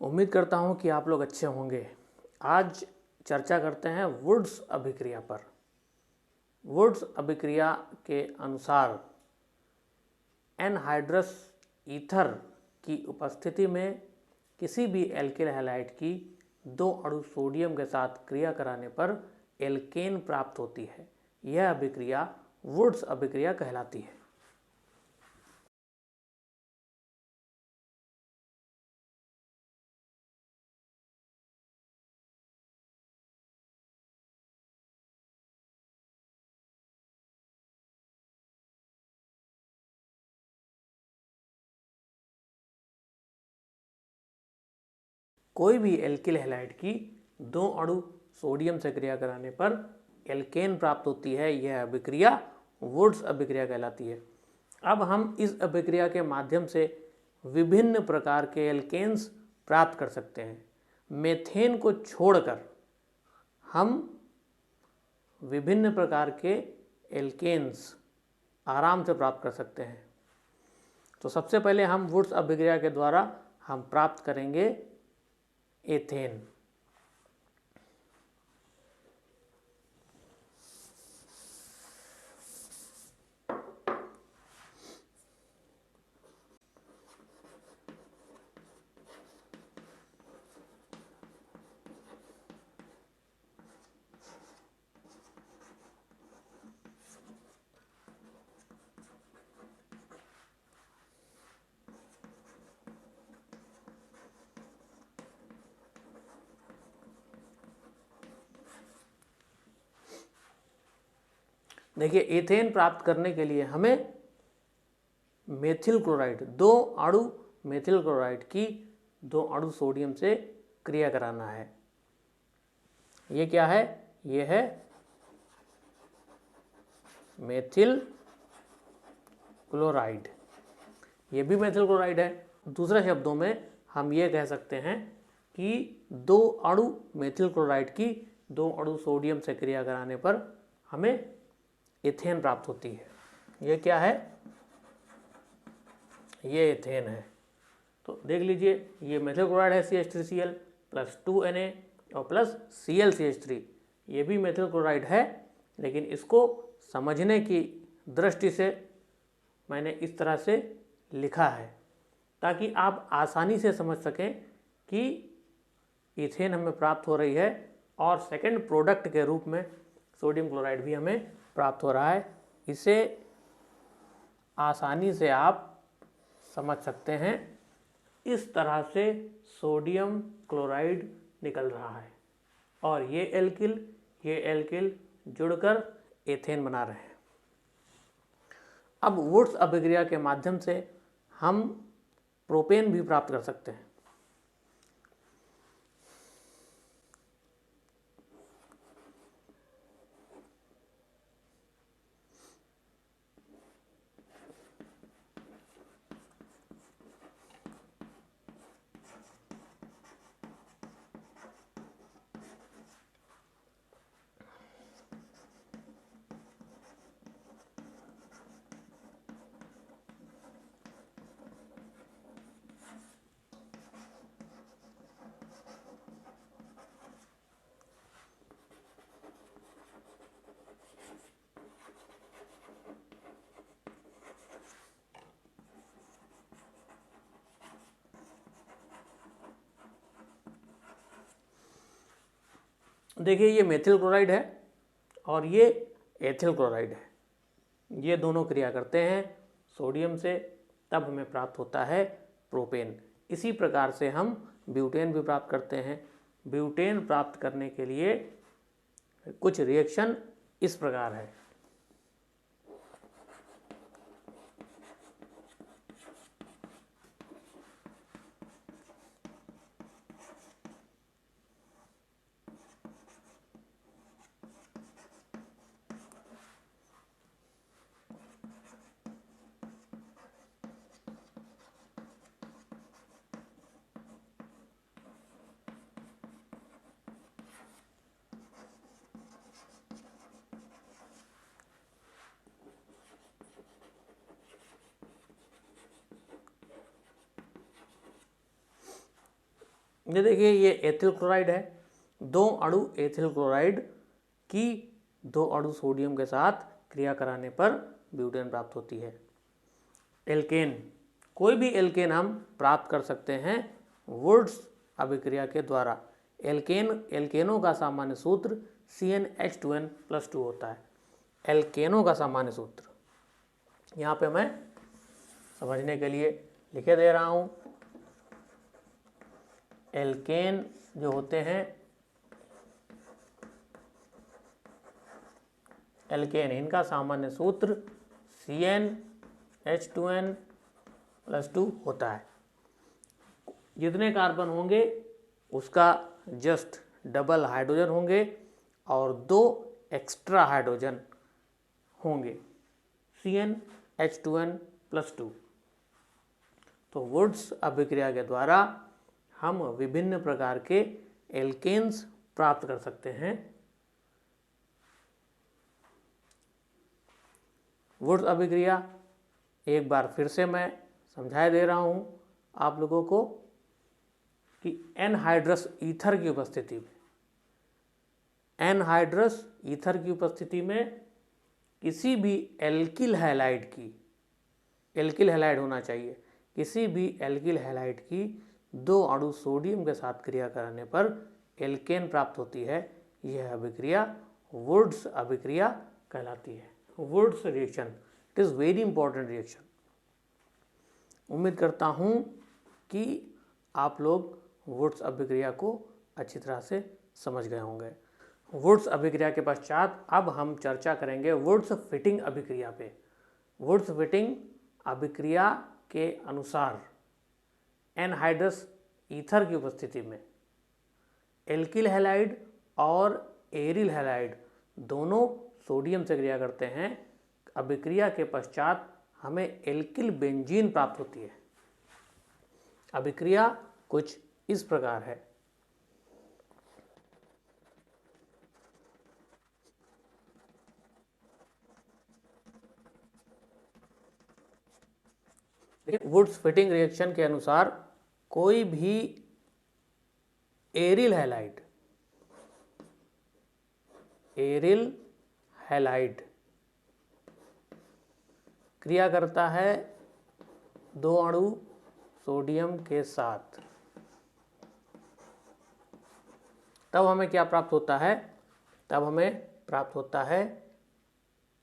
उम्मीद करता हूँ कि आप लोग अच्छे होंगे। आज चर्चा करते हैं वुड्स अभिक्रिया पर। वुड्स अभिक्रिया के अनुसार एनहाइड्रस ईथर की उपस्थिति में किसी भी एल्किल हैलाइड की 2 अणु सोडियम के साथ क्रिया कराने पर एल्केन प्राप्त होती है। यह अभिक्रिया वुड्स अभिक्रिया कहलाती है। कोई भी एल्किल हैलाइड की 2 अणु सोडियम से क्रिया कराने पर एल्केन प्राप्त होती है। यह अभिक्रिया वुड्स अभिक्रिया कहलाती है। अब हम इस अभिक्रिया के माध्यम से विभिन्न प्रकार के एल्केन्स प्राप्त कर सकते हैं। मेथेन को छोड़कर हम विभिन्न प्रकार के एल्केन्स आराम से प्राप्त कर सकते हैं। तो सबसे पहले हम वुड्स अभिक्रिया के द्वारा हम प्राप्त करेंगे एथेन। देखिए, एथेन प्राप्त करने के लिए हमें मेथिल क्लोराइड 2 अणु मेथिल क्लोराइड की 2 अणु सोडियम से क्रिया कराना है। ये क्या है? ये है मेथिल क्लोराइड। ये भी मेथिल क्लोराइड है। दूसरे शब्दों में हम ये कह सकते हैं कि 2 अणु मेथिल क्लोराइड की 2 अणु सोडियम से क्रिया कराने पर हमें एथेन प्राप्त होती है। ये क्या है? ये एथेन है। तो देख लीजिए, ये मेथिल क्लोराइड है CH3Cl प्लस 2Na और प्लस ClCH3। ये भी मेथिल क्लोराइड है, लेकिन इसको समझने की दृष्टि से मैंने इस तरह से लिखा है ताकि आप आसानी से समझ सकें कि इथेन हमें प्राप्त हो रही है और सेकंड प्रोडक्ट के रूप में सोडियम क्लोराइड भी हमें प्राप्त हो रहा है। इसे आसानी से आप समझ सकते हैं। इस तरह से सोडियम क्लोराइड निकल रहा है और ये एल्किल जुड़कर एथेन बना रहे हैं। अब वुड्स अभिक्रिया के माध्यम से हम प्रोपेन भी प्राप्त कर सकते हैं। देखिए, ये मेथिल क्लोराइड है और ये एथिल क्लोराइड है। ये दोनों क्रिया करते हैं सोडियम से, तब हमें प्राप्त होता है प्रोपेन। इसी प्रकार से हम ब्यूटेन भी प्राप्त करते हैं। ब्यूटेन प्राप्त करने के लिए कुछ रिएक्शन इस प्रकार है। ये देखिए, ये एथिल क्लोराइड है। 2 अणु एथिल क्लोराइड की 2 अणु सोडियम के साथ क्रिया कराने पर ब्यूटेन प्राप्त होती है। एल्केन, कोई भी एल्केन हम प्राप्त कर सकते हैं वुड्स अभिक्रिया के द्वारा। एल्केनों का सामान्य सूत्र CnH2n+2 होता है। एल्केनों का सामान्य सूत्र यहाँ पे मैं समझने के लिए लिखे दे रहा हूँ। एल्केन जो होते हैं, एल्केन, इनका सामान्य सूत्र CnH2n+2 होता है। जितने कार्बन होंगे उसका जस्ट डबल हाइड्रोजन होंगे और 2 एक्स्ट्रा हाइड्रोजन होंगे, CnH2n+2। तो वुड्स अभिक्रिया के द्वारा हम विभिन्न प्रकार के एल्केन्स प्राप्त कर सकते हैं। वुड्स अभिक्रिया एक बार फिर से मैं समझा दे रहा हूं आप लोगों को कि एनहाइड्रस ईथर की उपस्थिति में, एनहाइड्रस ईथर की उपस्थिति में किसी भी एल्किल हैलाइड की, एल्किल हैलाइड होना चाहिए, किसी भी एल्किल हैलाइड की 2 अणु सोडियम के साथ क्रिया कराने पर एल्केन प्राप्त होती है। यह अभिक्रिया वुड्स अभिक्रिया कहलाती है। Wurtz reaction, it is very important reaction. उम्मीद करता हूँ कि आप लोग वुड्स अभिक्रिया को अच्छी तरह से समझ गए होंगे। वुड्स अभिक्रिया के पश्चात अब हम चर्चा करेंगे वुड्स फिटिंग अभिक्रिया पे। वुड्स फिटिंग अभिक्रिया के अनुसार एनहाइड्रस ईथर की उपस्थिति में एल्किल हैलाइड और एरिल हैलाइड दोनों सोडियम से क्रिया करते हैं। अभिक्रिया के पश्चात हमें एल्किल बेंजीन प्राप्त होती है। अभिक्रिया कुछ इस प्रकार है। वुड्स फिटिंग रिएक्शन के अनुसार कोई भी एरिल हैलाइड, एरिल हैलाइड क्रिया करता है 2 अणु सोडियम के साथ, तब हमें क्या प्राप्त होता है? तब हमें प्राप्त होता है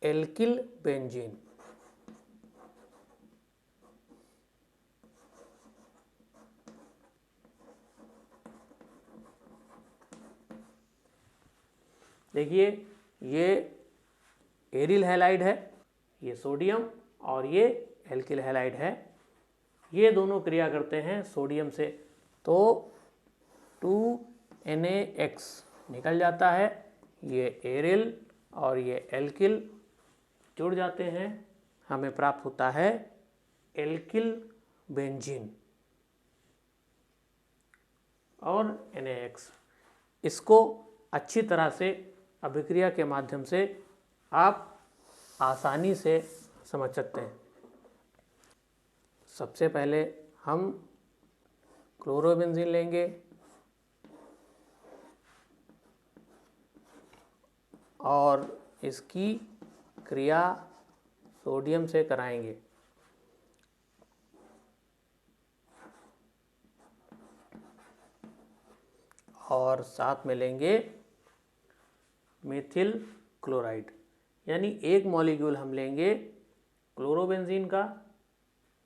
एल्किल बेंजीन। देखिए, ये एरिल हैलाइड है, ये सोडियम, और ये एल्किल हैलाइड है। ये दोनों क्रिया करते हैं सोडियम से, तो 2Na निकल जाता है। ये एरिल और ये एल्किल जुड़ जाते हैं, हमें प्राप्त होता है एल्किल बेंजीन और NaX। इसको अच्छी तरह से अभिक्रिया के माध्यम से आप आसानी से समझ सकते हैं। सबसे पहले हम क्लोरोबेंजीन लेंगे और इसकी क्रिया सोडियम से कराएंगे। और साथ में लेंगे मेथिल क्लोराइड, यानी एक मॉलिक्यूल हम लेंगे क्लोरोबेंजीन का,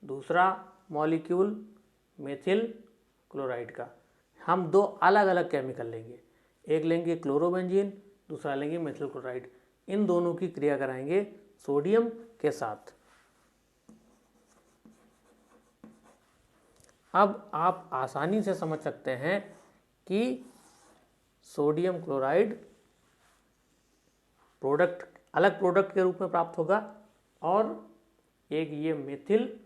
दूसरा मॉलिक्यूल मेथिल क्लोराइड का। हम 2 अलग अलग केमिकल लेंगे, एक लेंगे क्लोरोबेंजीन, दूसरा लेंगे मेथिल क्लोराइड। इन दोनों की क्रिया कराएंगे सोडियम के साथ। अब आप आसानी से समझ सकते हैं कि सोडियम क्लोराइड प्रोडक्ट, अलग प्रोडक्ट के रूप में प्राप्त होगा, और एक ये मेथिल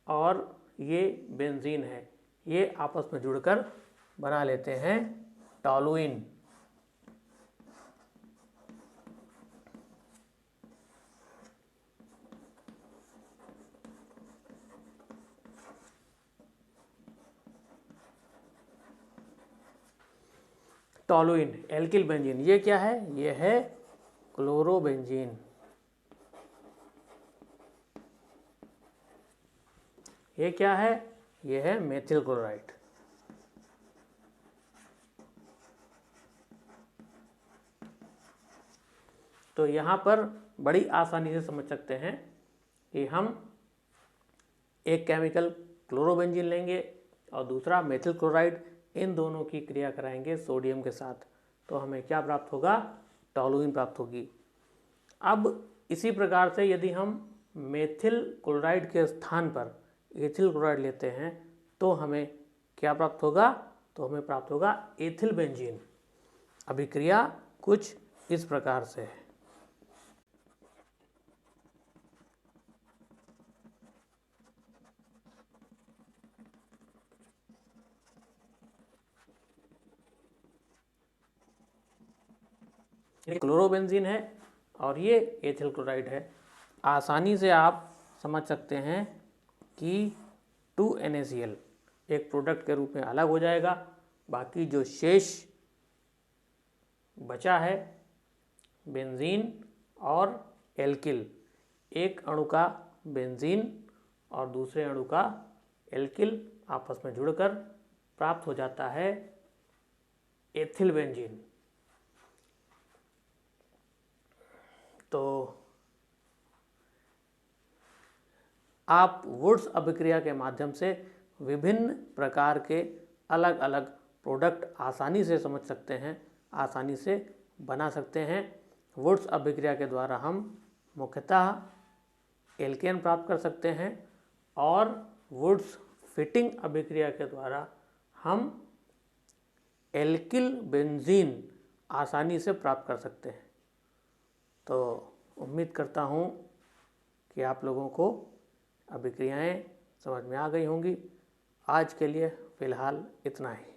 और ये बेंजीन है, ये आपस में जुड़कर बना लेते हैं टॉलुइन। Toluene alkyl benzene. ये क्या है? ये है क्लोरोबेंजीन। ये क्या है? ये है मेथिल क्लोराइड। तो यहाँ पर बड़ी आसानी से समझ सकते हैं कि हम एक केमिकल क्लोरोबेंजीन लेंगे और दूसरा मेथिल क्लोराइड, इन दोनों की क्रिया कराएंगे सोडियम के साथ, तो हमें क्या प्राप्त होगा? टॉलुइन प्राप्त होगी। अब इसी प्रकार से यदि हम मेथिल क्लोराइड के स्थान पर एथिल क्लोराइड लेते हैं तो हमें क्या प्राप्त होगा? तो हमें प्राप्त होगा एथिल बेंजीन। अभिक्रिया कुछ इस प्रकार से है। ये क्लोरोबेंजीन है और ये एथिल क्लोराइड है। आसानी से आप समझ सकते हैं कि 2NaCl एक प्रोडक्ट के रूप में अलग हो जाएगा। बाकी जो शेष बचा है बेंजीन और एल्किल, एक अणु का बेंजीन और दूसरे अणु का एल्किल आपस में जुड़कर प्राप्त हो जाता है एथिल बेंजीन। तो आप वुड्स अभिक्रिया के माध्यम से विभिन्न प्रकार के अलग अलग प्रोडक्ट आसानी से समझ सकते हैं, आसानी से बना सकते हैं। वुड्स अभिक्रिया के द्वारा हम मुख्यतः एल्केन प्राप्त कर सकते हैं और वुड्स फिटिंग अभिक्रिया के द्वारा हम एल्किल बेंजीन आसानी से प्राप्त कर सकते हैं। तो उम्मीद करता हूँ कि आप लोगों को अभिक्रियाएं समझ में आ गई होंगी। आज के लिए फ़िलहाल इतना ही।